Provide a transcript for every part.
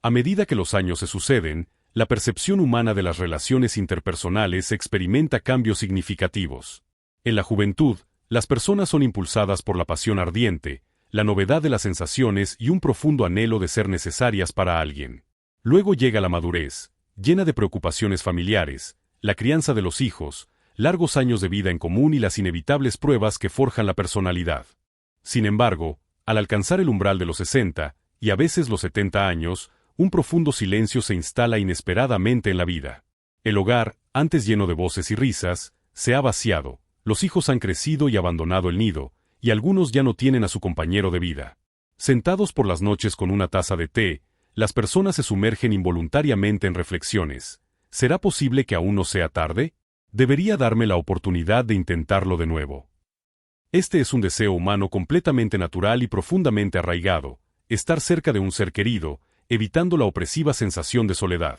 A medida que los años se suceden, la percepción humana de las relaciones interpersonales experimenta cambios significativos. En la juventud, las personas son impulsadas por la pasión ardiente, la novedad de las sensaciones y un profundo anhelo de ser necesarias para alguien. Luego llega la madurez, llena de preocupaciones familiares, la crianza de los hijos, largos años de vida en común y las inevitables pruebas que forjan la personalidad. Sin embargo, al alcanzar el umbral de los 60, y a veces los 70 años, un profundo silencio se instala inesperadamente en la vida. El hogar, antes lleno de voces y risas, se ha vaciado, los hijos han crecido y abandonado el nido, y algunos ya no tienen a su compañero de vida. Sentados por las noches con una taza de té, las personas se sumergen involuntariamente en reflexiones. ¿Será posible que aún no sea tarde? ¿Debería darme la oportunidad de intentarlo de nuevo? Este es un deseo humano completamente natural y profundamente arraigado, estar cerca de un ser querido, evitando la opresiva sensación de soledad.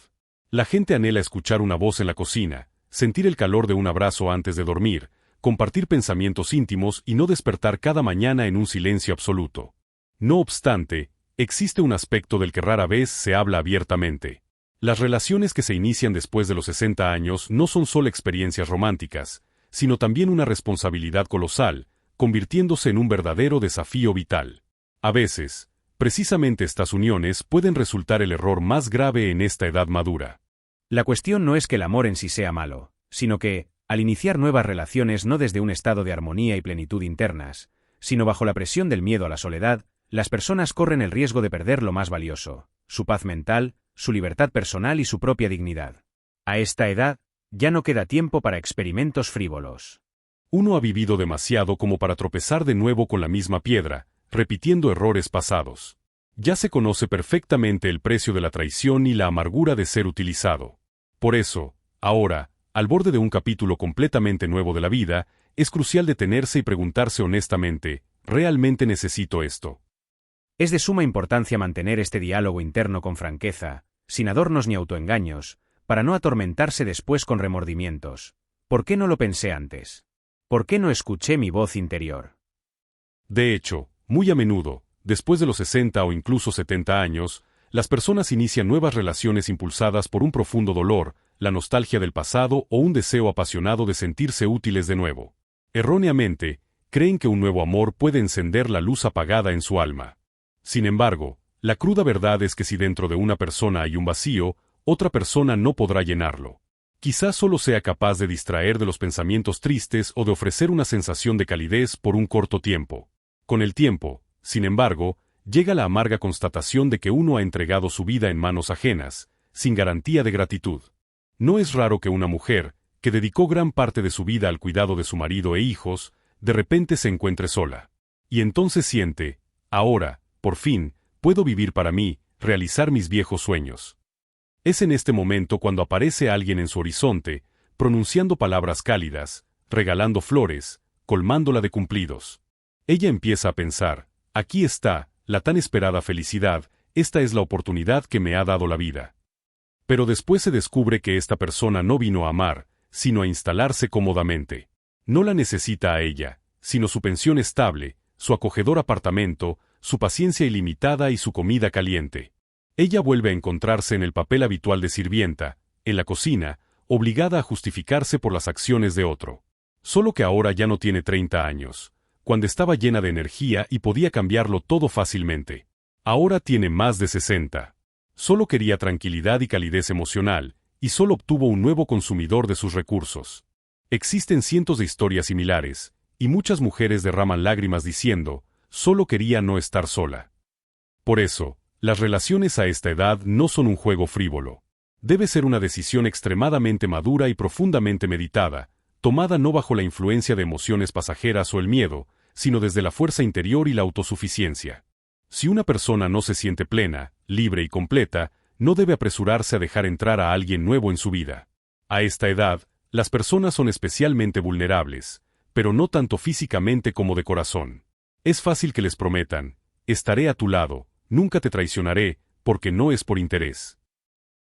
La gente anhela escuchar una voz en la cocina, sentir el calor de un abrazo antes de dormir, compartir pensamientos íntimos y no despertar cada mañana en un silencio absoluto. No obstante, existe un aspecto del que rara vez se habla abiertamente. Las relaciones que se inician después de los 60 años no son solo experiencias románticas, sino también una responsabilidad colosal, convirtiéndose en un verdadero desafío vital. A veces, precisamente estas uniones pueden resultar el error más grave en esta edad madura. La cuestión no es que el amor en sí sea malo, sino que, al iniciar nuevas relaciones no desde un estado de armonía y plenitud internas, sino bajo la presión del miedo a la soledad, las personas corren el riesgo de perder lo más valioso, su paz mental, su libertad personal y su propia dignidad. A esta edad, ya no queda tiempo para experimentos frívolos. Uno ha vivido demasiado como para tropezar de nuevo con la misma piedra, repitiendo errores pasados. Ya se conoce perfectamente el precio de la traición y la amargura de ser utilizado. Por eso, ahora, al borde de un capítulo completamente nuevo de la vida, es crucial detenerse y preguntarse honestamente, ¿realmente necesito esto? Es de suma importancia mantener este diálogo interno con franqueza, sin adornos ni autoengaños, para no atormentarse después con remordimientos. ¿Por qué no lo pensé antes? ¿Por qué no escuché mi voz interior? De hecho, muy a menudo, después de los 60 o incluso 70 años, las personas inician nuevas relaciones impulsadas por un profundo dolor, la nostalgia del pasado o un deseo apasionado de sentirse útiles de nuevo. Erróneamente, creen que un nuevo amor puede encender la luz apagada en su alma. Sin embargo, la cruda verdad es que si dentro de una persona hay un vacío, otra persona no podrá llenarlo. Quizás solo sea capaz de distraer de los pensamientos tristes o de ofrecer una sensación de calidez por un corto tiempo. Con el tiempo, sin embargo, llega la amarga constatación de que uno ha entregado su vida en manos ajenas, sin garantía de gratitud. No es raro que una mujer, que dedicó gran parte de su vida al cuidado de su marido e hijos, de repente se encuentre sola. Y entonces siente, ahora, por fin, puedo vivir para mí, realizar mis viejos sueños. Es en este momento cuando aparece alguien en su horizonte, pronunciando palabras cálidas, regalando flores, colmándola de cumplidos. Ella empieza a pensar, aquí está, la tan esperada felicidad, esta es la oportunidad que me ha dado la vida. Pero después se descubre que esta persona no vino a amar, sino a instalarse cómodamente. No la necesita a ella, sino su pensión estable, su acogedor apartamento, su paciencia ilimitada y su comida caliente. Ella vuelve a encontrarse en el papel habitual de sirvienta, en la cocina, obligada a justificarse por las acciones de otro. Solo que ahora ya no tiene 30 años, cuando estaba llena de energía y podía cambiarlo todo fácilmente. Ahora tiene más de 60. Solo quería tranquilidad y calidez emocional, y solo obtuvo un nuevo consumidor de sus recursos. Existen cientos de historias similares, y muchas mujeres derraman lágrimas diciendo, solo quería no estar sola. Por eso, las relaciones a esta edad no son un juego frívolo. Debe ser una decisión extremadamente madura y profundamente meditada, tomada no bajo la influencia de emociones pasajeras o el miedo, sino desde la fuerza interior y la autosuficiencia. Si una persona no se siente plena, libre y completa, no debe apresurarse a dejar entrar a alguien nuevo en su vida. A esta edad, las personas son especialmente vulnerables, pero no tanto físicamente como de corazón. Es fácil que les prometan, estaré a tu lado, nunca te traicionaré, porque no es por interés.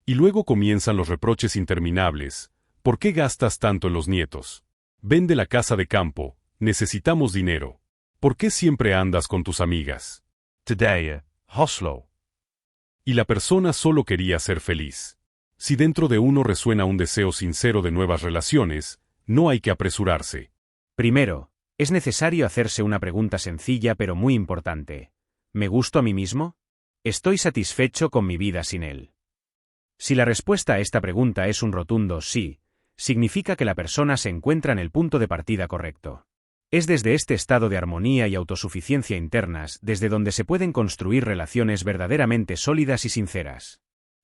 Y luego comienzan los reproches interminables. ¿Por qué gastas tanto en los nietos? Vende la casa de campo, necesitamos dinero. ¿Por qué siempre andas con tus amigas? Today, Oslo. Y la persona solo quería ser feliz. Si dentro de uno resuena un deseo sincero de nuevas relaciones, no hay que apresurarse. Primero, es necesario hacerse una pregunta sencilla pero muy importante. ¿Me gusto a mí mismo? ¿Estoy satisfecho con mi vida sin él? Si la respuesta a esta pregunta es un rotundo sí, significa que la persona se encuentra en el punto de partida correcto. Es desde este estado de armonía y autosuficiencia internas desde donde se pueden construir relaciones verdaderamente sólidas y sinceras.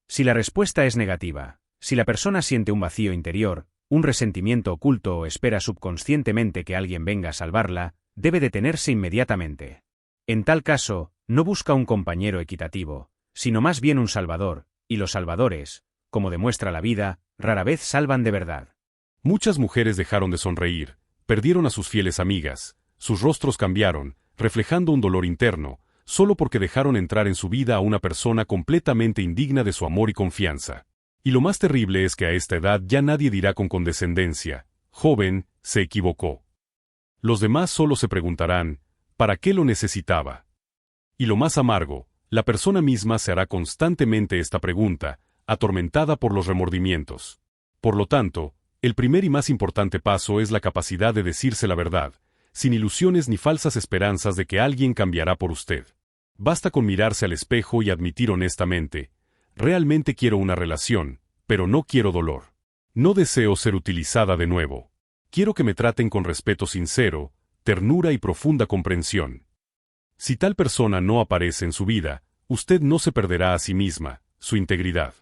Si la respuesta es negativa, si la persona siente un vacío interior, un resentimiento oculto o espera subconscientemente que alguien venga a salvarla, debe detenerse inmediatamente. En tal caso, no busca un compañero equitativo, sino más bien un salvador, y los salvadores, como demuestra la vida, rara vez salvan de verdad. Muchas mujeres dejaron de sonreír, perdieron a sus fieles amigas, sus rostros cambiaron, reflejando un dolor interno, solo porque dejaron entrar en su vida a una persona completamente indigna de su amor y confianza. Y lo más terrible es que a esta edad ya nadie dirá con condescendencia, joven, se equivocó. Los demás solo se preguntarán, ¿para qué lo necesitaba? Y lo más amargo, la persona misma se hará constantemente esta pregunta, atormentada por los remordimientos. Por lo tanto, el primer y más importante paso es la capacidad de decirse la verdad, sin ilusiones ni falsas esperanzas de que alguien cambiará por usted. Basta con mirarse al espejo y admitir honestamente, realmente quiero una relación, pero no quiero dolor. No deseo ser utilizada de nuevo. Quiero que me traten con respeto sincero, ternura y profunda comprensión. Si tal persona no aparece en su vida, usted no se perderá a sí misma, su integridad.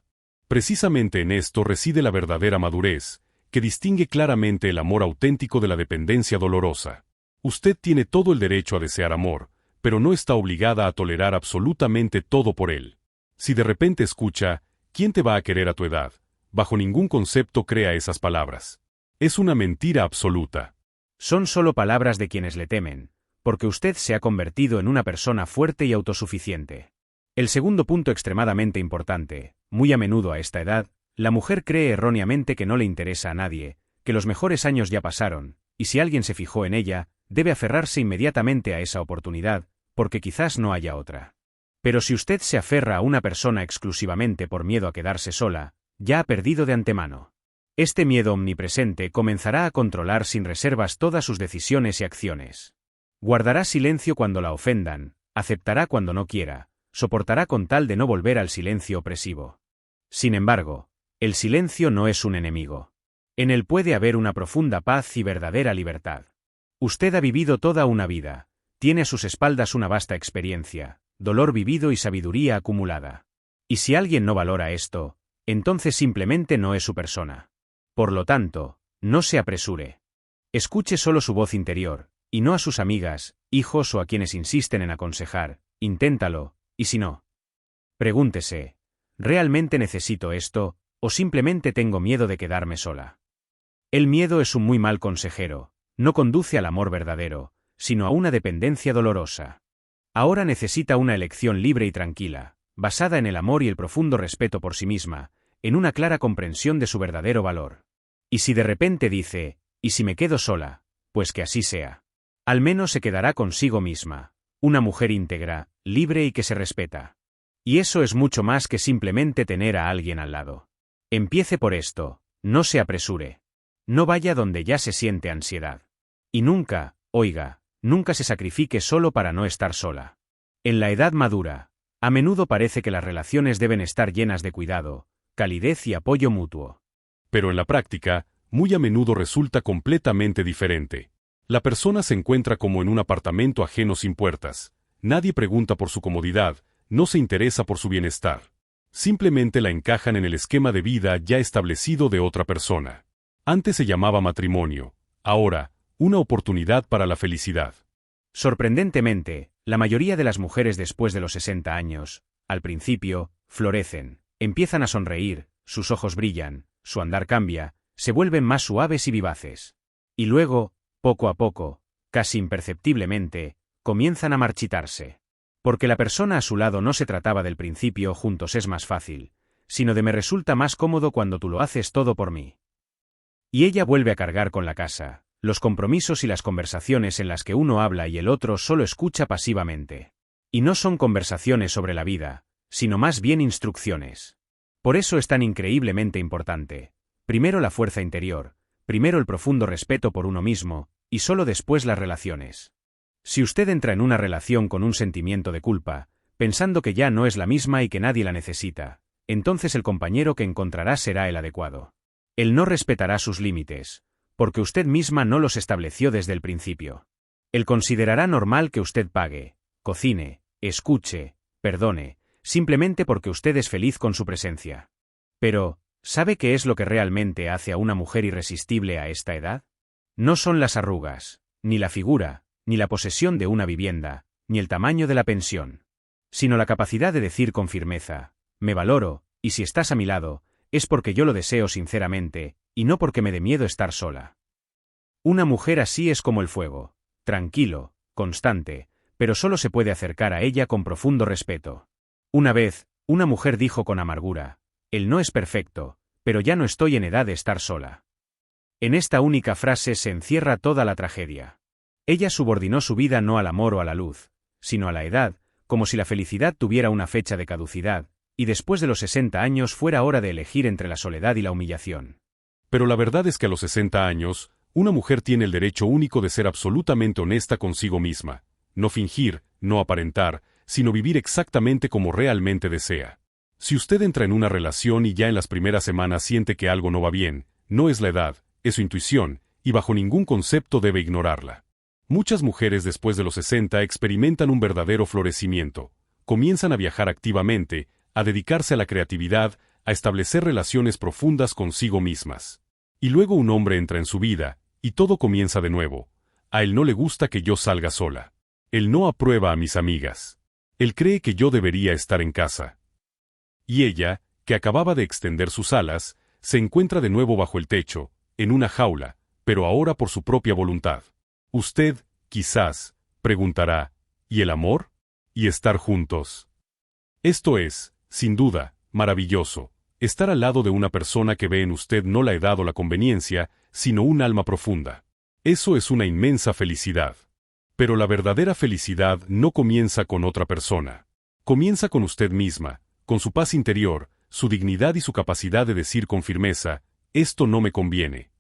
Precisamente en esto reside la verdadera madurez, que distingue claramente el amor auténtico de la dependencia dolorosa. Usted tiene todo el derecho a desear amor, pero no está obligada a tolerar absolutamente todo por él. Si de repente escucha, ¿quién te va a querer a tu edad?, bajo ningún concepto crea esas palabras. Es una mentira absoluta. Son solo palabras de quienes le temen, porque usted se ha convertido en una persona fuerte y autosuficiente. El segundo punto extremadamente importante, muy a menudo a esta edad, la mujer cree erróneamente que no le interesa a nadie, que los mejores años ya pasaron, y si alguien se fijó en ella, debe aferrarse inmediatamente a esa oportunidad, porque quizás no haya otra. Pero si usted se aferra a una persona exclusivamente por miedo a quedarse sola, ya ha perdido de antemano. Este miedo omnipresente comenzará a controlar sin reservas todas sus decisiones y acciones. Guardará silencio cuando la ofendan, aceptará cuando no quiera, soportará con tal de no volver al silencio opresivo. Sin embargo, el silencio no es un enemigo. En él puede haber una profunda paz y verdadera libertad. Usted ha vivido toda una vida, tiene a sus espaldas una vasta experiencia, dolor vivido y sabiduría acumulada. Y si alguien no valora esto, entonces simplemente no es su persona. Por lo tanto, no se apresure. Escuche solo su voz interior, y no a sus amigas, hijos o a quienes insisten en aconsejar, inténtalo, y si no. Pregúntese, ¿realmente necesito esto, o simplemente tengo miedo de quedarme sola? El miedo es un muy mal consejero, no conduce al amor verdadero, sino a una dependencia dolorosa. Ahora necesita una elección libre y tranquila, basada en el amor y el profundo respeto por sí misma, en una clara comprensión de su verdadero valor. Y si de repente dice, ¿y si me quedo sola? Pues que así sea. Al menos se quedará consigo misma, una mujer íntegra, libre y que se respeta. Y eso es mucho más que simplemente tener a alguien al lado. Empiece por esto, no se apresure. No vaya donde ya se siente ansiedad. Y nunca, oiga, nunca se sacrifique solo para no estar sola. En la edad madura, a menudo parece que las relaciones deben estar llenas de cuidado, calidez y apoyo mutuo. Pero en la práctica, muy a menudo resulta completamente diferente. La persona se encuentra como en un apartamento ajeno sin puertas. Nadie pregunta por su comodidad, no se interesa por su bienestar. Simplemente la encajan en el esquema de vida ya establecido de otra persona. Antes se llamaba matrimonio, ahora, una oportunidad para la felicidad. Sorprendentemente, la mayoría de las mujeres después de los 60 años, al principio, florecen, empiezan a sonreír, sus ojos brillan, su andar cambia, se vuelven más suaves y vivaces. Y luego, poco a poco, casi imperceptiblemente, comienzan a marchitarse. Porque la persona a su lado no se trataba del principio juntos es más fácil, sino de me resulta más cómodo cuando tú lo haces todo por mí. Y ella vuelve a cargar con la casa, los compromisos y las conversaciones en las que uno habla y el otro solo escucha pasivamente. Y no son conversaciones sobre la vida, sino más bien instrucciones. Por eso es tan increíblemente importante. Primero la fuerza interior, primero el profundo respeto por uno mismo, y solo después las relaciones. Si usted entra en una relación con un sentimiento de culpa, pensando que ya no es la misma y que nadie la necesita, entonces el compañero que encontrará será el adecuado. Él no respetará sus límites, porque usted misma no los estableció desde el principio. Él considerará normal que usted pague, cocine, escuche, perdone, simplemente porque usted es feliz con su presencia. Pero, ¿sabe qué es lo que realmente hace a una mujer irresistible a esta edad? No son las arrugas, ni la figura, ni la posesión de una vivienda, ni el tamaño de la pensión, sino la capacidad de decir con firmeza, me valoro, y si estás a mi lado, es porque yo lo deseo sinceramente, y no porque me dé miedo estar sola. Una mujer así es como el fuego, tranquilo, constante, pero solo se puede acercar a ella con profundo respeto. Una vez, una mujer dijo con amargura, él no es perfecto, pero ya no estoy en edad de estar sola. En esta única frase se encierra toda la tragedia. Ella subordinó su vida no al amor o a la luz, sino a la edad, como si la felicidad tuviera una fecha de caducidad, y después de los 60 años fuera hora de elegir entre la soledad y la humillación. Pero la verdad es que a los 60 años, una mujer tiene el derecho único de ser absolutamente honesta consigo misma, no fingir, no aparentar, sino vivir exactamente como realmente desea. Si usted entra en una relación y ya en las primeras semanas siente que algo no va bien, no es la edad, es su intuición, y bajo ningún concepto debe ignorarla. Muchas mujeres después de los 60 experimentan un verdadero florecimiento, comienzan a viajar activamente, a dedicarse a la creatividad, a establecer relaciones profundas consigo mismas. Y luego un hombre entra en su vida, y todo comienza de nuevo. A él no le gusta que yo salga sola. Él no aprueba a mis amigas. Él cree que yo debería estar en casa. Y ella, que acababa de extender sus alas, se encuentra de nuevo bajo el techo, en una jaula, pero ahora por su propia voluntad. Usted, quizás, preguntará, ¿y el amor? ¿Y estar juntos? Esto es, sin duda, maravilloso, estar al lado de una persona que ve en usted no la edad o la conveniencia, sino un alma profunda. Eso es una inmensa felicidad. Pero la verdadera felicidad no comienza con otra persona. Comienza con usted misma, con su paz interior, su dignidad y su capacidad de decir con firmeza, esto no me conviene.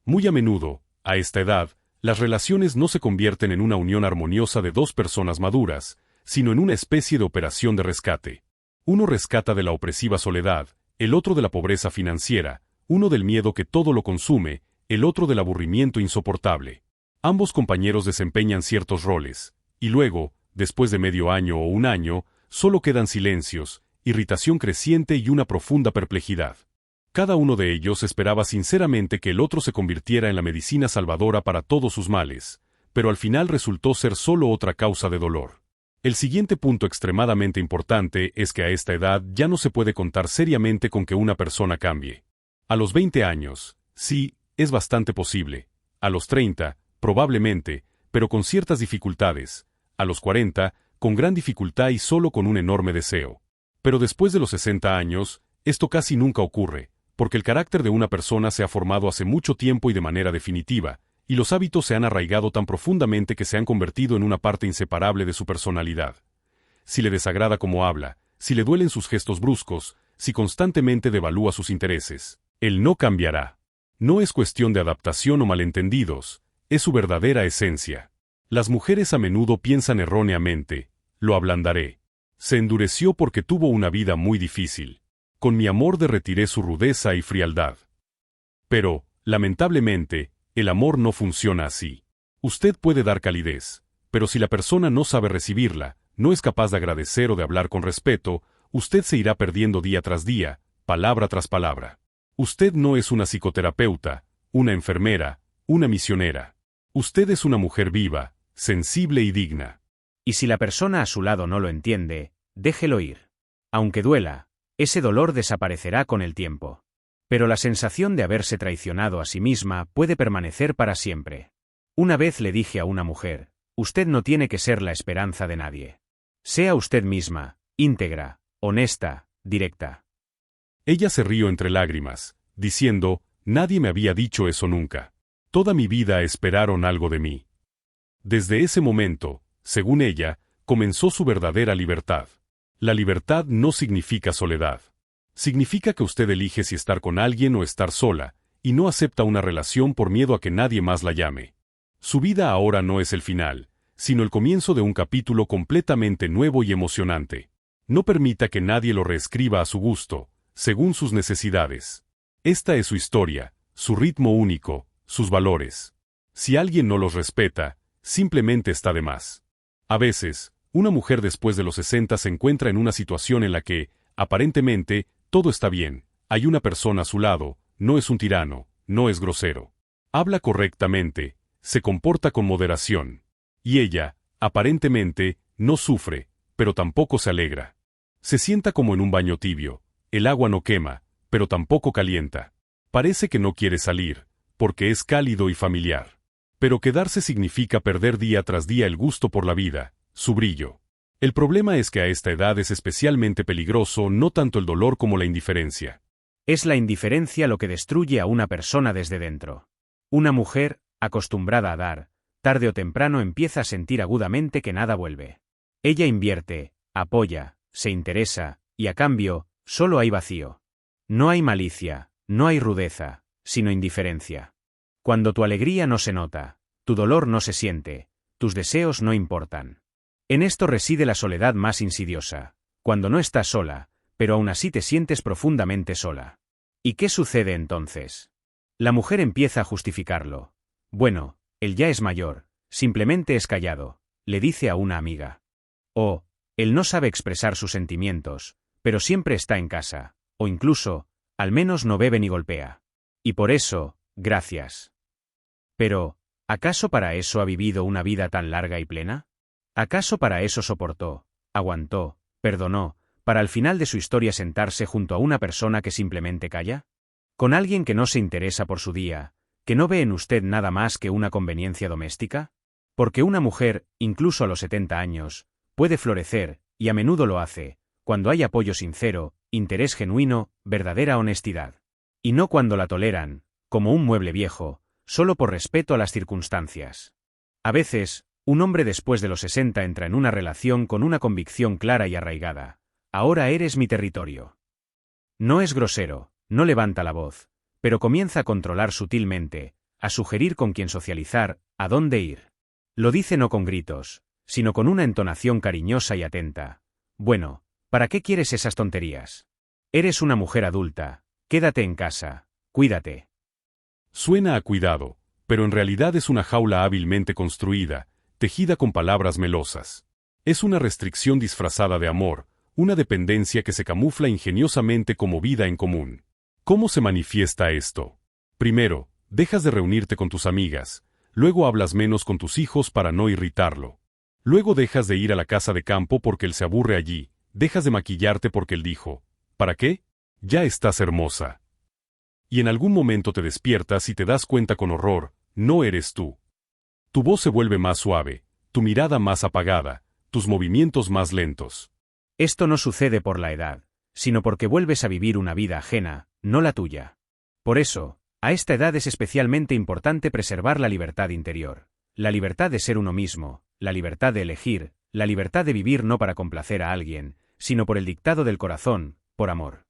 Muy a menudo, a esta edad, las relaciones no se convierten en una unión armoniosa de dos personas maduras, sino en una especie de operación de rescate. Uno rescata de la opresiva soledad, el otro de la pobreza financiera, uno del miedo que todo lo consume, el otro del aburrimiento insoportable. Ambos compañeros desempeñan ciertos roles, y luego, después de medio año o un año, solo quedan silencios, irritación creciente y una profunda perplejidad. Cada uno de ellos esperaba sinceramente que el otro se convirtiera en la medicina salvadora para todos sus males, pero al final resultó ser solo otra causa de dolor. El siguiente punto extremadamente importante es que a esta edad ya no se puede contar seriamente con que una persona cambie. A los 20 años, sí, es bastante posible. A los 30, probablemente, pero con ciertas dificultades. A los 40, con gran dificultad y solo con un enorme deseo. Pero después de los 60 años, esto casi nunca ocurre, porque el carácter de una persona se ha formado hace mucho tiempo y de manera definitiva, y los hábitos se han arraigado tan profundamente que se han convertido en una parte inseparable de su personalidad. Si le desagrada cómo habla, si le duelen sus gestos bruscos, si constantemente devalúa sus intereses, él no cambiará. No es cuestión de adaptación o malentendidos, es su verdadera esencia. Las mujeres a menudo piensan erróneamente, lo ablandaré. Se endureció porque tuvo una vida muy difícil. Con mi amor derretiré su rudeza y frialdad. Pero, lamentablemente, el amor no funciona así. Usted puede dar calidez, pero si la persona no sabe recibirla, no es capaz de agradecer o de hablar con respeto, usted se irá perdiendo día tras día, palabra tras palabra. Usted no es una psicoterapeuta, una enfermera, una misionera. Usted es una mujer viva, sensible y digna. Y si la persona a su lado no lo entiende, déjelo ir. Aunque duela, ese dolor desaparecerá con el tiempo. Pero la sensación de haberse traicionado a sí misma puede permanecer para siempre. Una vez le dije a una mujer, usted no tiene que ser la esperanza de nadie. Sea usted misma, íntegra, honesta, directa. Ella se rió entre lágrimas, diciendo, nadie me había dicho eso nunca. Toda mi vida esperaron algo de mí. Desde ese momento, según ella, comenzó su verdadera libertad. La libertad no significa soledad. Significa que usted elige si estar con alguien o estar sola, y no acepta una relación por miedo a que nadie más la llame. Su vida ahora no es el final, sino el comienzo de un capítulo completamente nuevo y emocionante. No permita que nadie lo reescriba a su gusto, según sus necesidades. Esta es su historia, su ritmo único, sus valores. Si alguien no los respeta, simplemente está de más. A veces, una mujer después de los 60 se encuentra en una situación en la que, aparentemente, todo está bien, hay una persona a su lado, no es un tirano, no es grosero. Habla correctamente, se comporta con moderación. Y ella, aparentemente, no sufre, pero tampoco se alegra. Se sienta como en un baño tibio, el agua no quema, pero tampoco calienta. Parece que no quiere salir, porque es cálido y familiar. Pero quedarse significa perder día tras día el gusto por la vida, su brillo. El problema es que a esta edad es especialmente peligroso no tanto el dolor como la indiferencia. Es la indiferencia lo que destruye a una persona desde dentro. Una mujer, acostumbrada a dar, tarde o temprano empieza a sentir agudamente que nada vuelve. Ella invierte, apoya, se interesa, y a cambio, solo hay vacío. No hay malicia, no hay rudeza, sino indiferencia. Cuando tu alegría no se nota, tu dolor no se siente, tus deseos no importan. En esto reside la soledad más insidiosa, cuando no estás sola, pero aún así te sientes profundamente sola. ¿Y qué sucede entonces? La mujer empieza a justificarlo. Bueno, él ya es mayor, simplemente es callado, le dice a una amiga. O, él no sabe expresar sus sentimientos, pero siempre está en casa, o incluso, al menos no bebe ni golpea. Y por eso, gracias. Pero, ¿acaso para eso ha vivido una vida tan larga y plena? ¿Acaso para eso soportó, aguantó, perdonó, para al final de su historia sentarse junto a una persona que simplemente calla? ¿Con alguien que no se interesa por su día, que no ve en usted nada más que una conveniencia doméstica? Porque una mujer, incluso a los 70 años, puede florecer, y a menudo lo hace, cuando hay apoyo sincero, interés genuino, verdadera honestidad. Y no cuando la toleran, como un mueble viejo, solo por respeto a las circunstancias. A veces, un hombre después de los 60 entra en una relación con una convicción clara y arraigada. Ahora eres mi territorio. No es grosero, no levanta la voz, pero comienza a controlar sutilmente, a sugerir con quién socializar, a dónde ir. Lo dice no con gritos, sino con una entonación cariñosa y atenta. Bueno, ¿para qué quieres esas tonterías? Eres una mujer adulta, quédate en casa, cuídate. Suena a cuidado, pero en realidad es una jaula hábilmente construida, tejida con palabras melosas. Es una restricción disfrazada de amor, una dependencia que se camufla ingeniosamente como vida en común. ¿Cómo se manifiesta esto? Primero, dejas de reunirte con tus amigas, luego hablas menos con tus hijos para no irritarlo. Luego dejas de ir a la casa de campo porque él se aburre allí, dejas de maquillarte porque él dijo, ¿para qué? Ya estás hermosa. Y en algún momento te despiertas y te das cuenta con horror, no eres tú. Tu voz se vuelve más suave, tu mirada más apagada, tus movimientos más lentos. Esto no sucede por la edad, sino porque vuelves a vivir una vida ajena, no la tuya. Por eso, a esta edad es especialmente importante preservar la libertad interior, la libertad de ser uno mismo, la libertad de elegir, la libertad de vivir no para complacer a alguien, sino por el dictado del corazón, por amor.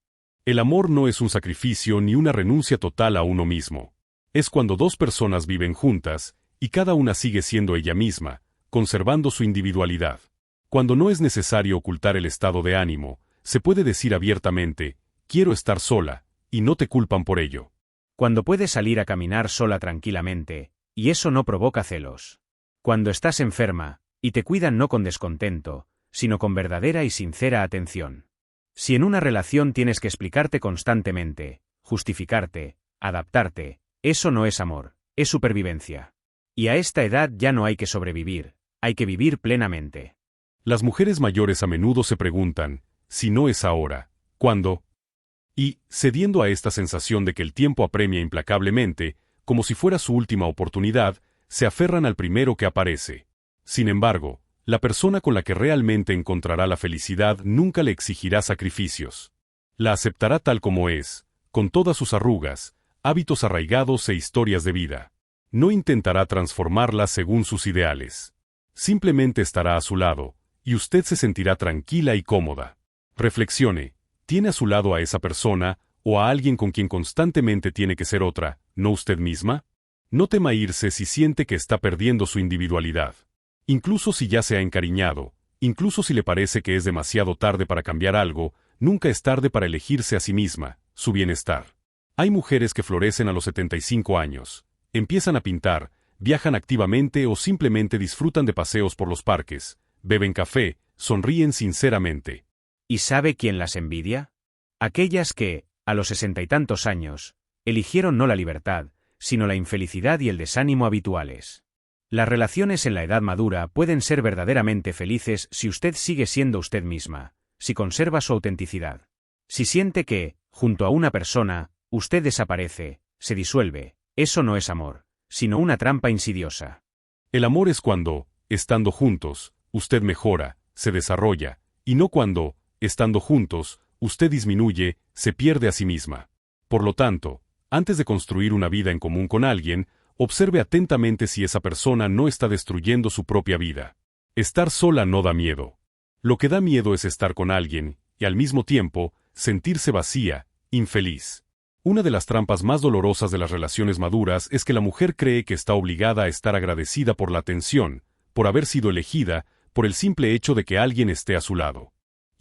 El amor no es un sacrificio ni una renuncia total a uno mismo. Es cuando dos personas viven juntas, y cada una sigue siendo ella misma, conservando su individualidad. Cuando no es necesario ocultar el estado de ánimo, se puede decir abiertamente, quiero estar sola, y no te culpan por ello. Cuando puedes salir a caminar sola tranquilamente, y eso no provoca celos. Cuando estás enferma, y te cuidan no con descontento, sino con verdadera y sincera atención. Si en una relación tienes que explicarte constantemente, justificarte, adaptarte, eso no es amor, es supervivencia. Y a esta edad ya no hay que sobrevivir, hay que vivir plenamente. Las mujeres mayores a menudo se preguntan, si no es ahora, ¿cuándo? Y, cediendo a esta sensación de que el tiempo apremia implacablemente, como si fuera su última oportunidad, se aferran al primero que aparece. Sin embargo, la persona con la que realmente encontrará la felicidad nunca le exigirá sacrificios. La aceptará tal como es, con todas sus arrugas, hábitos arraigados e historias de vida. No intentará transformarla según sus ideales. Simplemente estará a su lado, y usted se sentirá tranquila y cómoda. Reflexione, ¿tiene a su lado a esa persona o a alguien con quien constantemente tiene que ser otra, no usted misma? No tema irse si siente que está perdiendo su individualidad. Incluso si ya se ha encariñado, incluso si le parece que es demasiado tarde para cambiar algo, nunca es tarde para elegirse a sí misma, su bienestar. Hay mujeres que florecen a los 75 años, empiezan a pintar, viajan activamente o simplemente disfrutan de paseos por los parques, beben café, sonríen sinceramente. ¿Y sabe quién las envidia? Aquellas que, a los 60 y tantos años, eligieron no la libertad, sino la infelicidad y el desánimo habituales. Las relaciones en la edad madura pueden ser verdaderamente felices si usted sigue siendo usted misma, si conserva su autenticidad. Si siente que, junto a una persona, usted desaparece, se disuelve, eso no es amor, sino una trampa insidiosa. El amor es cuando, estando juntos, usted mejora, se desarrolla, y no cuando, estando juntos, usted disminuye, se pierde a sí misma. Por lo tanto, antes de construir una vida en común con alguien, observe atentamente si esa persona no está destruyendo su propia vida. Estar sola no da miedo. Lo que da miedo es estar con alguien, y al mismo tiempo, sentirse vacía, infeliz. Una de las trampas más dolorosas de las relaciones maduras es que la mujer cree que está obligada a estar agradecida por la atención, por haber sido elegida, por el simple hecho de que alguien esté a su lado.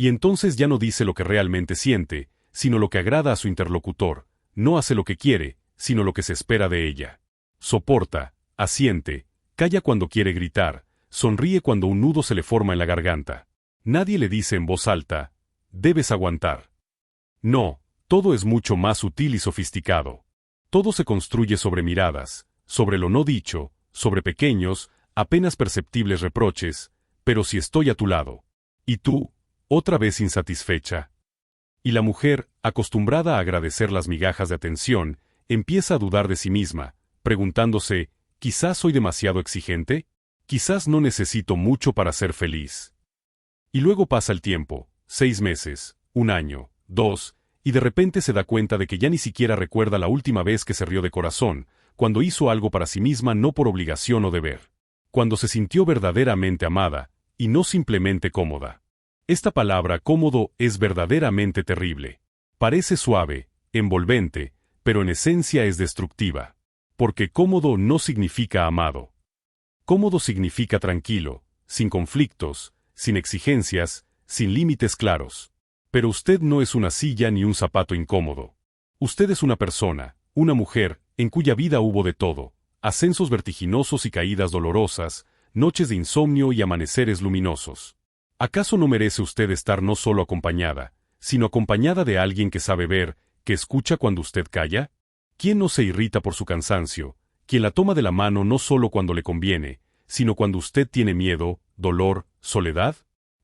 Y entonces ya no dice lo que realmente siente, sino lo que agrada a su interlocutor, no hace lo que quiere, sino lo que se espera de ella. Soporta, asiente, calla cuando quiere gritar, sonríe cuando un nudo se le forma en la garganta. Nadie le dice en voz alta, debes aguantar. No, todo es mucho más sutil y sofisticado. Todo se construye sobre miradas, sobre lo no dicho, sobre pequeños, apenas perceptibles reproches, pero si estoy a tu lado. ¿Y tú? Otra vez insatisfecha. Y la mujer, acostumbrada a agradecer las migajas de atención, empieza a dudar de sí misma, preguntándose, ¿quizás soy demasiado exigente? ¿Quizás no necesito mucho para ser feliz? Y luego pasa el tiempo, 6 meses, 1 año, 2, y de repente se da cuenta de que ya ni siquiera recuerda la última vez que se rió de corazón, cuando hizo algo para sí misma no por obligación o deber. Cuando se sintió verdaderamente amada, y no simplemente cómoda. Esta palabra cómodo es verdaderamente terrible. Parece suave, envolvente, pero en esencia es destructiva. Porque cómodo no significa amado. Cómodo significa tranquilo, sin conflictos, sin exigencias, sin límites claros. Pero usted no es una silla ni un zapato incómodo. Usted es una persona, una mujer, en cuya vida hubo de todo, ascensos vertiginosos y caídas dolorosas, noches de insomnio y amaneceres luminosos. ¿Acaso no merece usted estar no solo acompañada, sino acompañada de alguien que sabe ver, que escucha cuando usted calla? ¿Quién no se irrita por su cansancio? ¿Quién la toma de la mano no solo cuando le conviene, sino cuando usted tiene miedo, dolor, soledad?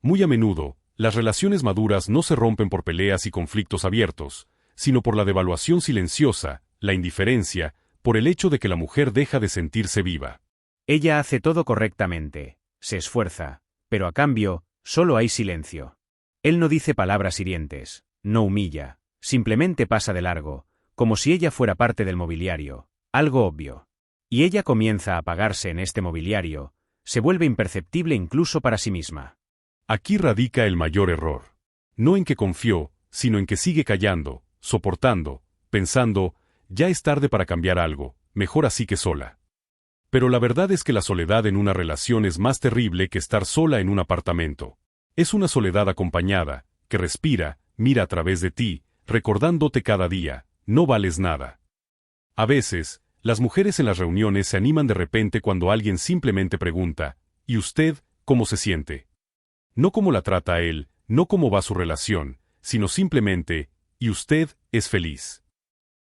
Muy a menudo, las relaciones maduras no se rompen por peleas y conflictos abiertos, sino por la devaluación silenciosa, la indiferencia, por el hecho de que la mujer deja de sentirse viva. Ella hace todo correctamente, se esfuerza, pero a cambio, solo hay silencio. Él no dice palabras hirientes, no humilla, simplemente pasa de largo, como si ella fuera parte del mobiliario, algo obvio. Y ella comienza a apagarse en este mobiliario, se vuelve imperceptible incluso para sí misma. Aquí radica el mayor error. No en que confió, sino en que sigue callando, soportando, pensando, ya es tarde para cambiar algo, mejor así que sola. Pero la verdad es que la soledad en una relación es más terrible que estar sola en un apartamento. Es una soledad acompañada, que respira, mira a través de ti, recordándote cada día, no vales nada. A veces, las mujeres en las reuniones se animan de repente cuando alguien simplemente pregunta, ¿y usted, cómo se siente? No cómo la trata a él, no cómo va su relación, sino simplemente, ¿y usted es feliz?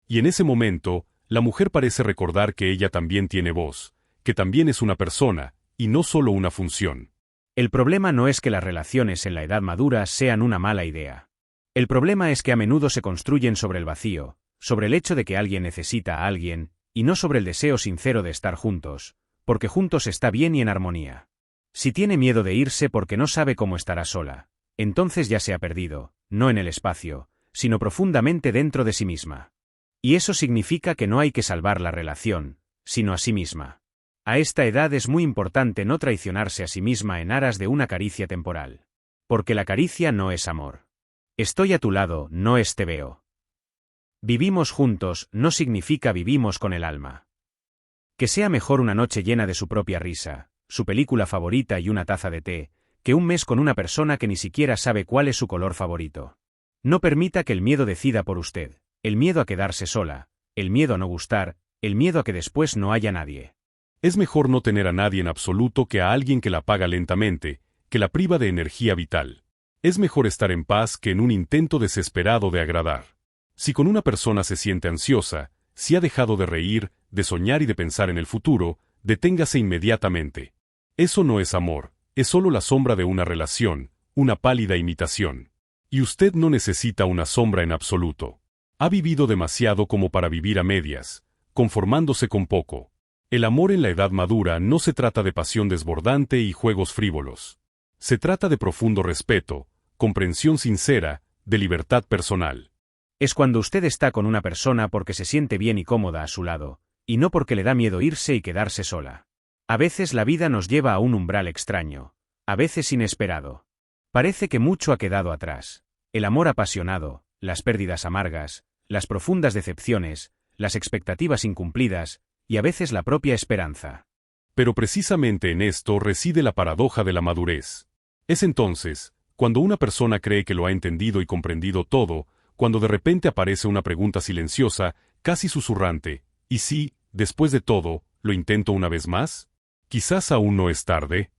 Y en ese momento, la mujer parece recordar que ella también tiene voz, que también es una persona, y no solo una función. El problema no es que las relaciones en la edad madura sean una mala idea. El problema es que a menudo se construyen sobre el vacío, sobre el hecho de que alguien necesita a alguien, y no sobre el deseo sincero de estar juntos, porque juntos está bien y en armonía. Si tiene miedo de irse porque no sabe cómo estará sola, entonces ya se ha perdido, no en el espacio, sino profundamente dentro de sí misma. Y eso significa que no hay que salvar la relación, sino a sí misma. A esta edad es muy importante no traicionarse a sí misma en aras de una caricia temporal. Porque la caricia no es amor. Estoy a tu lado, no te veo. Vivimos juntos no significa vivimos con el alma. Que sea mejor una noche llena de su propia risa, su película favorita y una taza de té, que un mes con una persona que ni siquiera sabe cuál es su color favorito. No permita que el miedo decida por usted, el miedo a quedarse sola, el miedo a no gustar, el miedo a que después no haya nadie. Es mejor no tener a nadie en absoluto que a alguien que la apaga lentamente, que la priva de energía vital. Es mejor estar en paz que en un intento desesperado de agradar. Si con una persona se siente ansiosa, si ha dejado de reír, de soñar y de pensar en el futuro, deténgase inmediatamente. Eso no es amor, es solo la sombra de una relación, una pálida imitación. Y usted no necesita una sombra en absoluto. Ha vivido demasiado como para vivir a medias, conformándose con poco. El amor en la edad madura no se trata de pasión desbordante y juegos frívolos. Se trata de profundo respeto, comprensión sincera, de libertad personal. Es cuando usted está con una persona porque se siente bien y cómoda a su lado, y no porque le da miedo irse y quedarse sola. A veces la vida nos lleva a un umbral extraño, a veces inesperado. Parece que mucho ha quedado atrás. El amor apasionado, las pérdidas amargas, las profundas decepciones, las expectativas incumplidas, y a veces la propia esperanza. Pero precisamente en esto reside la paradoja de la madurez. Es entonces, cuando una persona cree que lo ha entendido y comprendido todo, cuando de repente aparece una pregunta silenciosa, casi susurrante, ¿y si, después de todo, lo intento una vez más? Quizás aún no es tarde.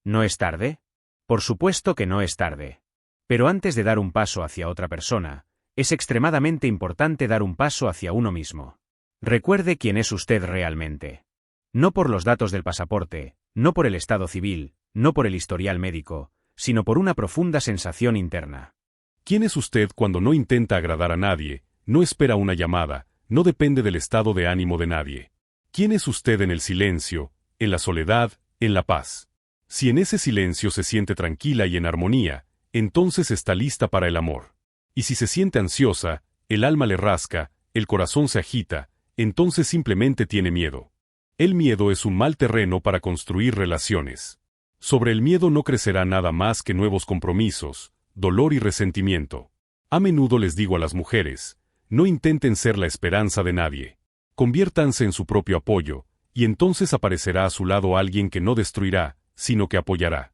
¿No es tarde? Por supuesto que no es tarde. Pero antes de dar un paso hacia otra persona, es extremadamente importante dar un paso hacia uno mismo. Recuerde quién es usted realmente. No por los datos del pasaporte, no por el estado civil, no por el historial médico, sino por una profunda sensación interna. ¿Quién es usted cuando no intenta agradar a nadie, no espera una llamada, no depende del estado de ánimo de nadie? ¿Quién es usted en el silencio, en la soledad, en la paz? Si en ese silencio se siente tranquila y en armonía, entonces está lista para el amor. Y si se siente ansiosa, el alma le rasca, el corazón se agita, entonces simplemente tiene miedo. El miedo es un mal terreno para construir relaciones. Sobre el miedo no crecerá nada más que nuevos compromisos, dolor y resentimiento. A menudo les digo a las mujeres, no intenten ser la esperanza de nadie. Conviértanse en su propio apoyo, y entonces aparecerá a su lado alguien que no destruirá, sino que apoyará.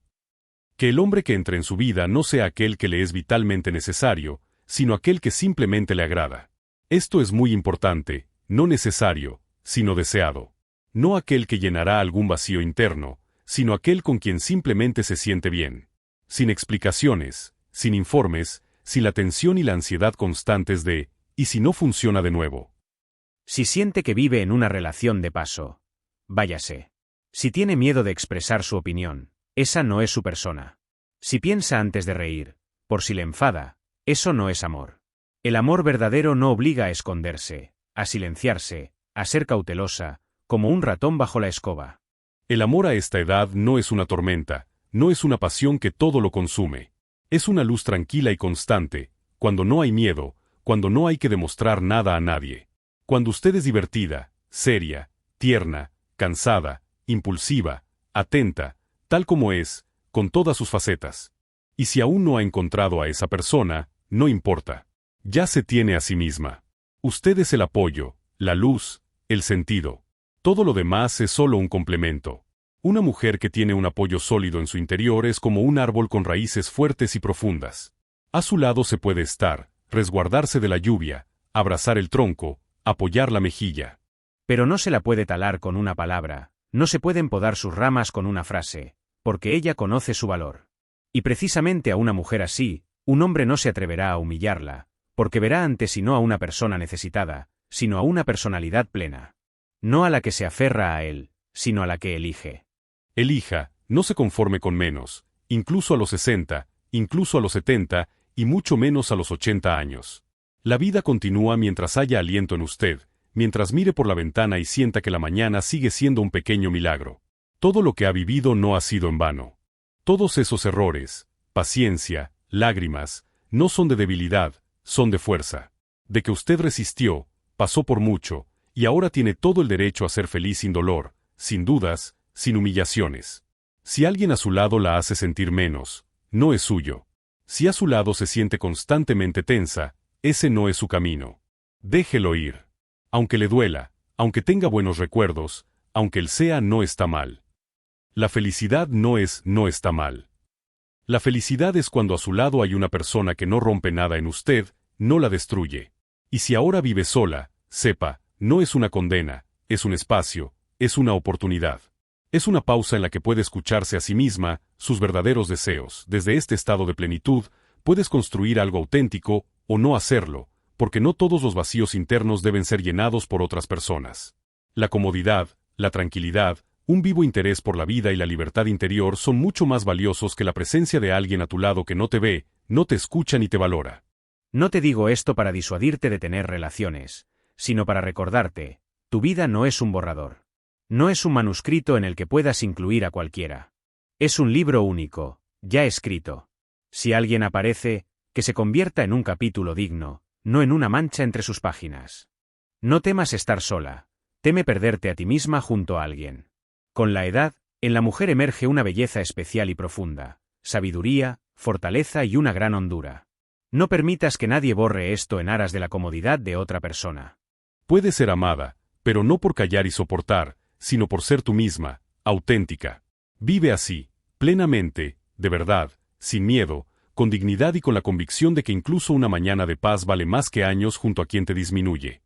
Que el hombre que entre en su vida no sea aquel que le es vitalmente necesario, sino aquel que simplemente le agrada. Esto es muy importante, no necesario, sino deseado. No aquel que llenará algún vacío interno, sino aquel con quien simplemente se siente bien. Sin explicaciones, sin informes, sin la tensión y la ansiedad constantes de, ¿y si no funciona de nuevo? Si siente que vive en una relación de paso, váyase. Si tiene miedo de expresar su opinión, esa no es su persona. Si piensa antes de reír, por si le enfada, eso no es amor. El amor verdadero no obliga a esconderse, a silenciarse, a ser cautelosa, como un ratón bajo la escoba. El amor a esta edad no es una tormenta, no es una pasión que todo lo consume. Es una luz tranquila y constante, cuando no hay miedo, cuando no hay que demostrar nada a nadie. Cuando usted es divertida, seria, tierna, cansada, impulsiva, atenta, tal como es, con todas sus facetas. Y si aún no ha encontrado a esa persona, no importa. Ya se tiene a sí misma. Usted es el apoyo, la luz, el sentido. Todo lo demás es solo un complemento. Una mujer que tiene un apoyo sólido en su interior es como un árbol con raíces fuertes y profundas. A su lado se puede estar, resguardarse de la lluvia, abrazar el tronco, apoyar la mejilla. Pero no se la puede talar con una palabra, no se pueden podar sus ramas con una frase, porque ella conoce su valor. Y precisamente a una mujer así, un hombre no se atreverá a humillarla, porque verá ante sí no a una persona necesitada, sino a una personalidad plena. No a la que se aferra a él, sino a la que elige. Elija, no se conforme con menos, incluso a los 60, incluso a los 70, y mucho menos a los 80 años. La vida continúa mientras haya aliento en usted, mientras mire por la ventana y sienta que la mañana sigue siendo un pequeño milagro. Todo lo que ha vivido no ha sido en vano. Todos esos errores, paciencia, lágrimas, no son de debilidad, son de fuerza. De que usted resistió, pasó por mucho, y ahora tiene todo el derecho a ser feliz sin dolor, sin dudas, sin humillaciones. Si alguien a su lado la hace sentir menos, no es suyo. Si a su lado se siente constantemente tensa, ese no es su camino. Déjelo ir. Aunque le duela, aunque tenga buenos recuerdos, aunque él sea no está mal. La felicidad no está mal. La felicidad es cuando a su lado hay una persona que no rompe nada en usted, no la destruye. Y si ahora vive sola, sepa, no es una condena, es un espacio, es una oportunidad. Es una pausa en la que puede escucharse a sí misma, sus verdaderos deseos. Desde este estado de plenitud, puedes construir algo auténtico, o no hacerlo, porque no todos los vacíos internos deben ser llenados por otras personas. La comodidad, la tranquilidad, un vivo interés por la vida y la libertad interior son mucho más valiosos que la presencia de alguien a tu lado que no te ve, no te escucha ni te valora. No te digo esto para disuadirte de tener relaciones, sino para recordarte, tu vida no es un borrador. No es un manuscrito en el que puedas incluir a cualquiera. Es un libro único, ya escrito. Si alguien aparece, que se convierta en un capítulo digno, no en una mancha entre sus páginas. No temas estar sola, teme perderte a ti misma junto a alguien. Con la edad, en la mujer emerge una belleza especial y profunda, sabiduría, fortaleza y una gran hondura. No permitas que nadie borre esto en aras de la comodidad de otra persona. Puedes ser amada, pero no por callar y soportar, sino por ser tú misma, auténtica. Vive así, plenamente, de verdad, sin miedo, con dignidad y con la convicción de que incluso una mañana de paz vale más que años junto a quien te disminuye.